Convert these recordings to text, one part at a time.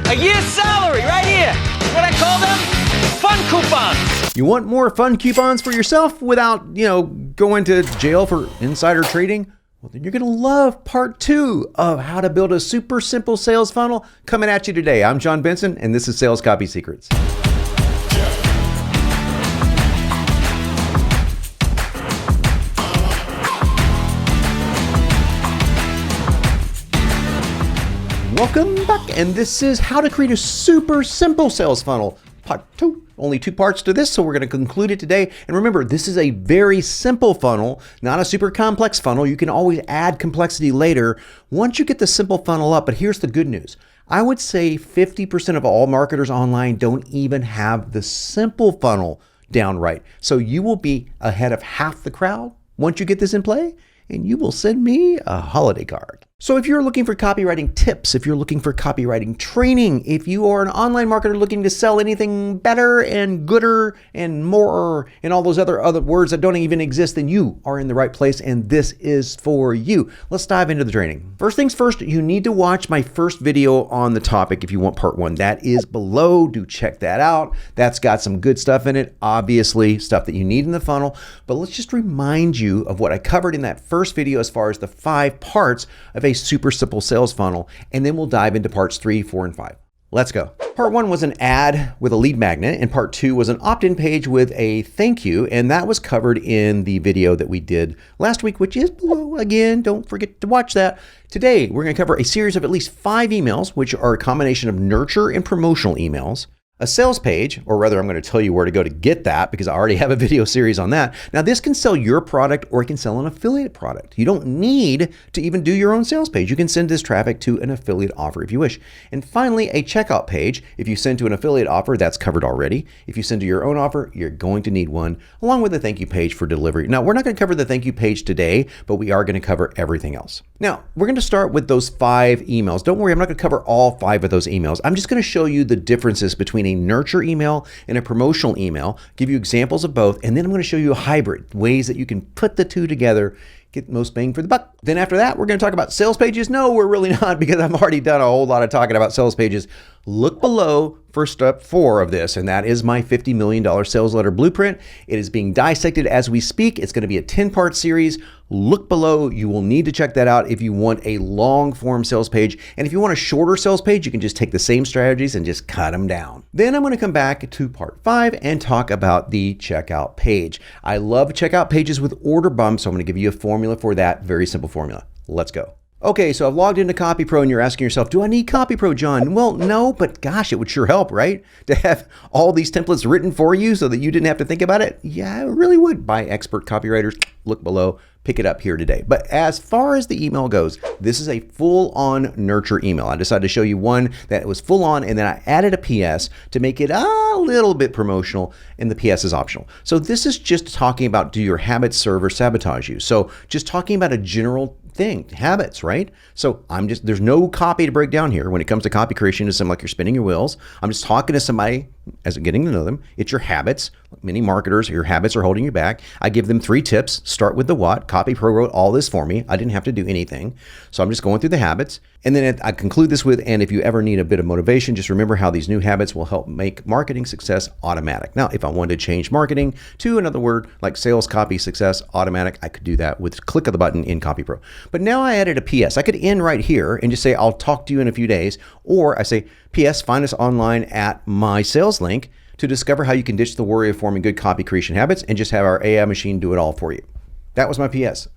A year's salary right here. What I call them? Fun coupons. You want more fun coupons for yourself without, going to jail for insider trading? Well, then you're going to love part 2 of how to build a super simple sales funnel coming at you today. I'm John Benson, and this is Sales Copy Secrets. Welcome back, and this is how to create a super simple sales funnel. Part 2. Only 2 parts to this, so we're going to conclude it today. And remember, this is a very simple funnel, not a super complex funnel. You can always add complexity later once you get the simple funnel up. But here's the good news. I would say 50% of all marketers online don't even have the simple funnel down right. So you will be ahead of half the crowd once you get this in play, and you will send me a holiday card. So if you're looking for copywriting tips, if you're looking for copywriting training, if you are an online marketer looking to sell anything better and gooder and more and all those other words that don't even exist, then you are in the right place, and this is for you. Let's dive into the training. First things first, you need to watch my first video on the topic if you want part 1. That is below. Do check that out. That's got some good stuff in it, obviously stuff that you need in the funnel. But let's just remind you of what I covered in that first video as far as the 5 parts of a super simple sales funnel, and then we'll dive into parts 3, 4, and 5. Let's go. Part 1 was an ad with a lead magnet, and part 2 was an opt-in page with a thank you, and that was covered in the video that we did last week, which is below. Again, don't forget to watch that. Today, we're going to cover a series of at least 5 emails, which are a combination of nurture and promotional emails, a sales page, or rather I'm going to tell you where to go to get that because I already have a video series on that. Now this can sell your product or it can sell an affiliate product. You don't need to even do your own sales page. You can send this traffic to an affiliate offer if you wish. And finally, a checkout page. If you send to an affiliate offer, that's covered already. If you send to your own offer, you're going to need one, along with a thank you page for delivery. Now we're not going to cover the thank you page today, but we are going to cover everything else. Now we're going to start with those 5 emails. Don't worry, I'm not going to cover all 5 of those emails. I'm just going to show you the differences between a nurture email and a promotional email, give you examples of both, and then I'm going to show you a hybrid, ways that you can put the two together, get most bang for the buck. Then after that, we're going to talk about sales pages. No, we're really not, because I've already done a whole lot of talking about sales pages. Look below for step 4 of this, and that is my $50 million sales letter blueprint. It is being dissected as we speak. It's going to be a 10-part series. Look below. You will need to check that out if you want a long form sales page. And if you want a shorter sales page, you can just take the same strategies and just cut them down. Then I'm going to come back to part 5 and talk about the checkout page. I love checkout pages with order bumps, so I'm going to give you a formula for that. Very simple formula. Let's go. Okay, so I've logged into CopyPro and you're asking yourself, do I need CopyPro, John? Well, no, but gosh, it would sure help, right? To have all these templates written for you so that you didn't have to think about it. Yeah, it really would. By expert copywriters. Look below, pick it up here today. But as far as the email goes, this is a full-on nurture email. I decided to show you one that was full-on, and then I added a PS to make it a little bit promotional, and the PS is optional. So this is just talking about, do your habits serve or sabotage you? So just talking about a general thing, habits, right? So there's no copy to break down here. When it comes to copy creation, it's like you're spinning your wheels. I'm just talking to somebody as getting to know them. It's your habits. Many marketers, your habits are holding you back. I give them 3 tips. Start with the what. CopyPro wrote all this for me. I didn't have to do anything. So I'm just going through the habits. And then I conclude this with, and if you ever need a bit of motivation, just remember how these new habits will help make marketing success automatic. Now, if I wanted to change marketing to another word like sales copy success automatic, I could do that with click of the button in CopyPro. But now I added a PS. I could end right here and just say, I'll talk to you in a few days. Or I say, PS, find us online at my sales link to discover how you can ditch the worry of forming good copy creation habits and just have our AI machine do it all for you. That was my PS.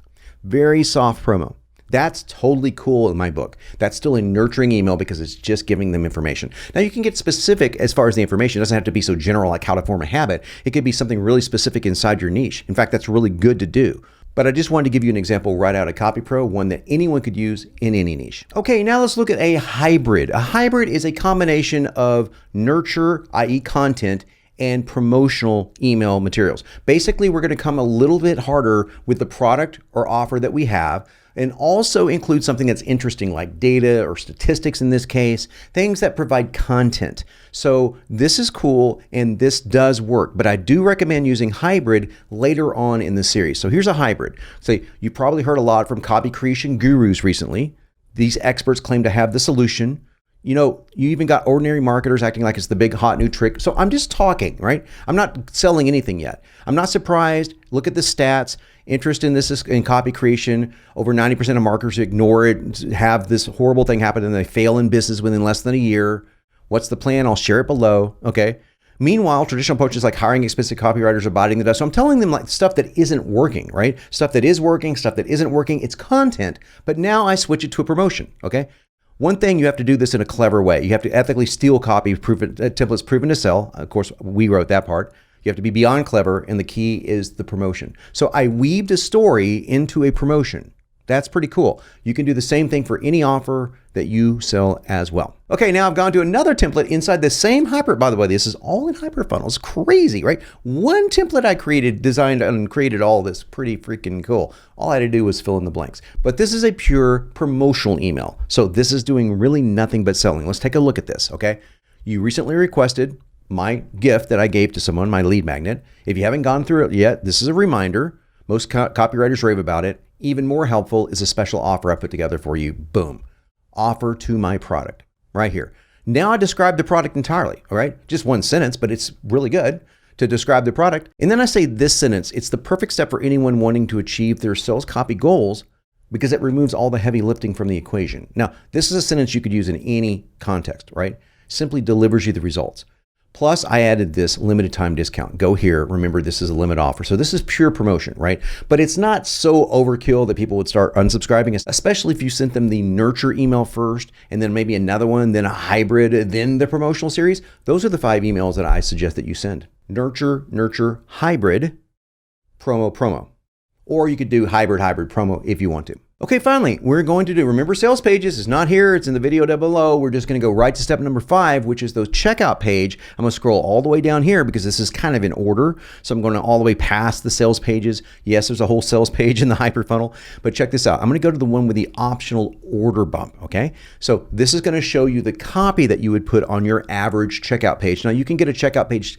Very soft promo. That's totally cool in my book. That's still a nurturing email because it's just giving them information. Now you can get specific as far as the information. It doesn't have to be so general like how to form a habit. It could be something really specific inside your niche. In fact, that's really good to do. But I just wanted to give you an example right out of CopyPro, one that anyone could use in any niche. Okay, now let's look at a hybrid. A hybrid is a combination of nurture, i.e. content, and promotional email materials. Basically, we're going to come a little bit harder with the product or offer that we have, and also include something that's interesting like data or statistics in this case, things that provide content. So this is cool and this does work, but I do recommend using hybrid later on in the series. So here's a hybrid. So you probably heard a lot from copy creation gurus recently. These experts claim to have the solution. You even got ordinary marketers acting like it's the big hot new trick. So I'm just talking, right? I'm not selling anything yet. I'm not surprised. Look at the stats. Interest in this is in copy creation. Over 90% of marketers ignore it, have this horrible thing happen, and they fail in business within less than a year. What's the plan? I'll share it below. Okay. Meanwhile, traditional approaches like hiring expensive copywriters are biting the dust. So I'm telling them like stuff that isn't working, right? Stuff that is working, stuff that isn't working. It's content, but now I switch it to a promotion. Okay. One thing, you have to do this in a clever way. You have to ethically steal copy templates proven to sell. Of course, we wrote that part. You have to be beyond clever, and the key is the promotion. So I weaved a story into a promotion. That's pretty cool. You can do the same thing for any offer that you sell as well. Okay, now I've gone to another template inside the same hyper. By the way, this is all in HyperFunnels. Crazy, right? One template I created, designed and created all this. Pretty freaking cool. All I had to do was fill in the blanks. But this is a pure promotional email. So this is doing really nothing but selling. Let's take a look at this, okay? You recently requested my gift that I gave to someone, my lead magnet. If you haven't gone through it yet, this is a reminder. Most copywriters rave about it. Even more helpful is a special offer I put together for you. Boom. Offer to my product right here. Now I describe the product entirely, all right? Just one sentence, but it's really good to describe the product. And then I say this sentence, it's the perfect step for anyone wanting to achieve their sales copy goals because it removes all the heavy lifting from the equation. Now, this is a sentence you could use in any context, right? Simply delivers you the results. Plus, I added this limited time discount. Go here. Remember, this is a limit offer. So this is pure promotion, right? But it's not so overkill that people would start unsubscribing, especially if you sent them the nurture email first, and then maybe another one, then a hybrid, then the promotional series. Those are the 5 emails that I suggest that you send. Nurture, hybrid, promo. Or you could do hybrid, promo if you want to. Okay, finally, we're going to do, remember sales pages is not here, it's in the video down below. We're just gonna go right to step number 5, which is the checkout page. I'm gonna scroll all the way down here because this is kind of in order. So I'm going all the way past the sales pages. Yes, there's a whole sales page in the HyperFunnel, but check this out. I'm gonna go to the one with the optional order bump, okay? So this is gonna show you the copy that you would put on your average checkout page. Now you can get a checkout page,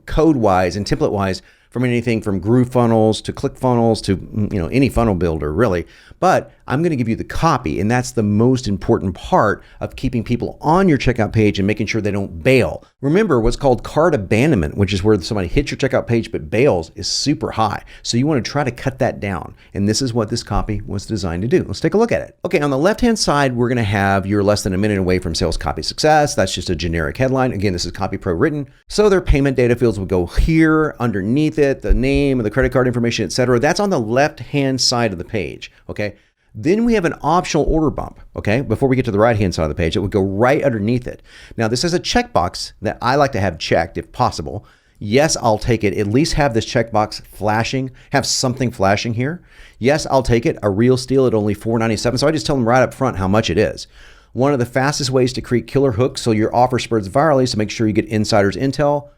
code-wise and template-wise from anything from GrooveFunnels to ClickFunnels to any funnel builder, really. But I'm going to give you the copy, and that's the most important part of keeping people on your checkout page and making sure they don't bail. Remember, what's called cart abandonment, which is where somebody hits your checkout page but bails, is super high. So you want to try to cut that down, and this is what this copy was designed to do. Let's take a look at it. Okay, on the left-hand side, we're going to have you're less than a minute away from sales copy success. That's just a generic headline. Again, this is Copy Pro written. So their payment data fields will go here underneath it, the name, the credit card information, etc. That's on the left-hand side of the page, okay? Then we have an optional order bump, okay? Before we get to the right-hand side of the page, it would go right underneath it. Now, this is a checkbox that I like to have checked if possible. Yes, I'll take it. At least have this checkbox flashing, have something flashing here. Yes, I'll take it. A real steal at only $4.97. So I just tell them right up front how much it is. One of the fastest ways to create killer hooks so your offer spreads virally, so make sure you get insider's intel.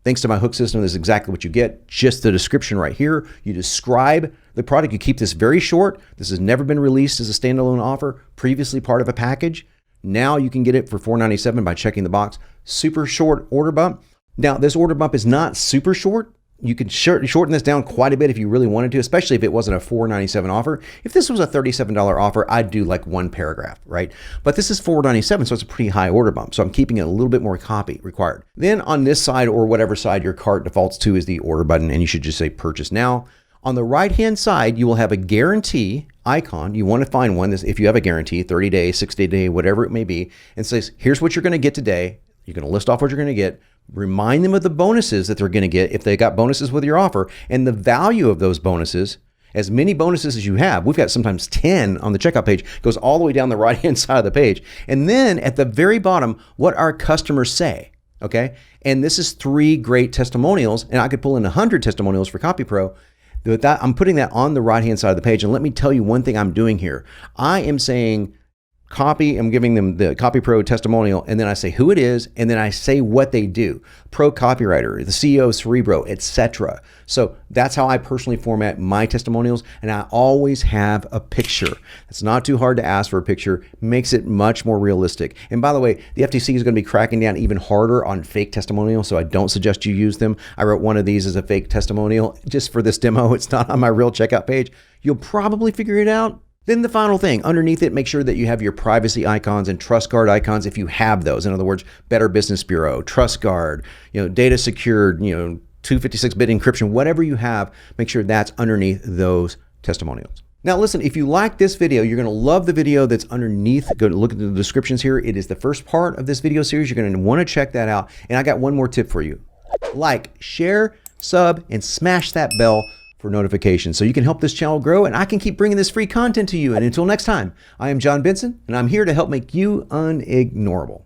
Thanks to my hook system, this is exactly what you get. Just the description right here. You describe the product. You keep this very short. This has never been released as a standalone offer, previously part of a package. Now you can get it for $4.97 by checking the box. Super short order bump. Now, this order bump is not super short. You could shorten this down quite a bit if you really wanted to, especially if it wasn't a $4.97 offer. If this was a $37 offer, I'd do like one paragraph, right? But this is $4.97, so it's a pretty high order bump. So I'm keeping it a little bit more copy required. Then on this side or whatever side your cart defaults to is the order button, and you should just say purchase now. On the right-hand side, you will have a guarantee icon. You want to find one if you have a guarantee, 30 days, 60 day, whatever it may be, and says, here's what you're going to get today. You're going to list off what you're going to get. Remind them of the bonuses that they're going to get if they got bonuses with your offer and the value of those bonuses. As many bonuses as you have, we've got sometimes 10 on the checkout page, goes all the way down the right-hand side of the page. And then at the very bottom, what our customers say, okay? And this is 3 great testimonials, and I could pull in 100 testimonials for Copy Pro. With that, I'm putting that on the right-hand side of the page. And let me tell you one thing I'm doing here. I am saying copy, I'm giving them the Copy Pro testimonial, and then I say who it is, and then I say what they do. Pro copywriter, the CEO of Cerebro, etc. So that's how I personally format my testimonials, and I always have a picture. It's not too hard to ask for a picture, makes it much more realistic. And by the way, the FTC is going to be cracking down even harder on fake testimonials, so I don't suggest you use them. I wrote one of these as a fake testimonial just for this demo. It's not on my real checkout page. You'll probably figure it out. Then the final thing, underneath it, make sure that you have your privacy icons and TrustGuard icons if you have those. In other words, Better Business Bureau, TrustGuard, data secured, 256-bit encryption, whatever you have, make sure that's underneath those testimonials. Now listen, if you like this video, you're going to love the video that's underneath. Go look at the descriptions here. It is the first part of this video series. You're going to want to check that out. And I got one more tip for you. Like, share, sub, and smash that bell for notifications so you can help this channel grow and I can keep bringing this free content to you. And until next time, I am John Benson and I'm here to help make you unignorable.